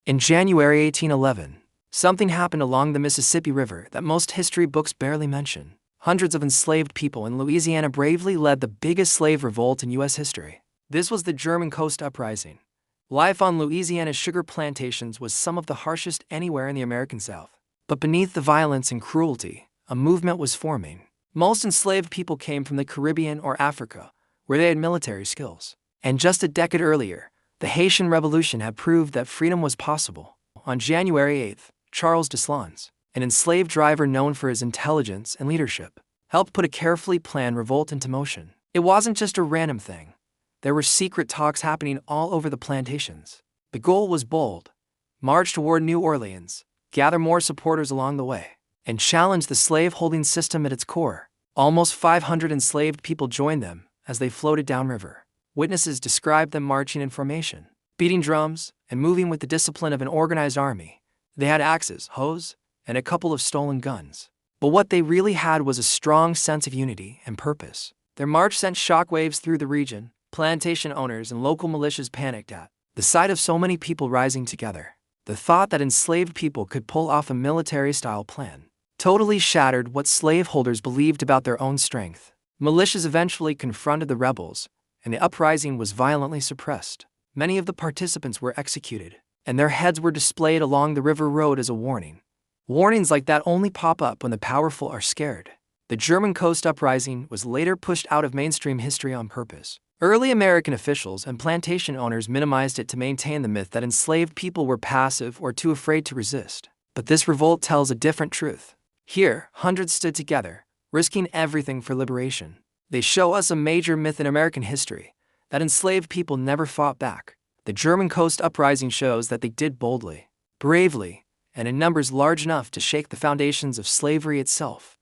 In January 1811, something happened along the Mississippi River that most history books barely mention. Hundreds of enslaved people in Louisiana bravely led the biggest slave revolt in U.S. history. This was the German Coast Uprising. Life on Louisiana's sugar plantations was some of the harshest anywhere in the American South. But beneath the violence and cruelty, a movement was forming. Most enslaved people came from the Caribbean or Africa, where they had military skills. And just a decade earlier, the Haitian Revolution had proved that freedom was possible. On January 8th, Charles Deslons, an enslaved driver known for his intelligence and leadership, helped put a carefully planned revolt into motion. It wasn't just a random thing. There were secret talks happening all over the plantations. The goal was bold: march toward New Orleans, gather more supporters along the way, and challenge the slave-holding system at its core. Almost 500 enslaved people joined them as they floated downriver. Witnesses described them marching in formation, beating drums, and moving with the discipline of an organized army. They had axes, hoes, and a couple of stolen guns. But what they really had was a strong sense of unity and purpose. Their march sent shockwaves through the region. Plantation owners and local militias panicked at the sight of so many people rising together. The thought that enslaved people could pull off a military-style plan totally shattered what slaveholders believed about their own strength. Militias eventually confronted the rebels, and the uprising was violently suppressed. Many of the participants were executed, and their heads were displayed along the river road as a warning. Warnings like that only pop up when the powerful are scared. The German Coast Uprising was later pushed out of mainstream history on purpose. Early American officials and plantation owners minimized it to maintain the myth that enslaved people were passive or too afraid to resist. But this revolt tells a different truth. Here, hundreds stood together, risking everything for liberation. They show us a major myth in American history, that enslaved people never fought back. The German Coast Uprising shows that they did boldly, bravely, and in numbers large enough to shake the foundations of slavery itself.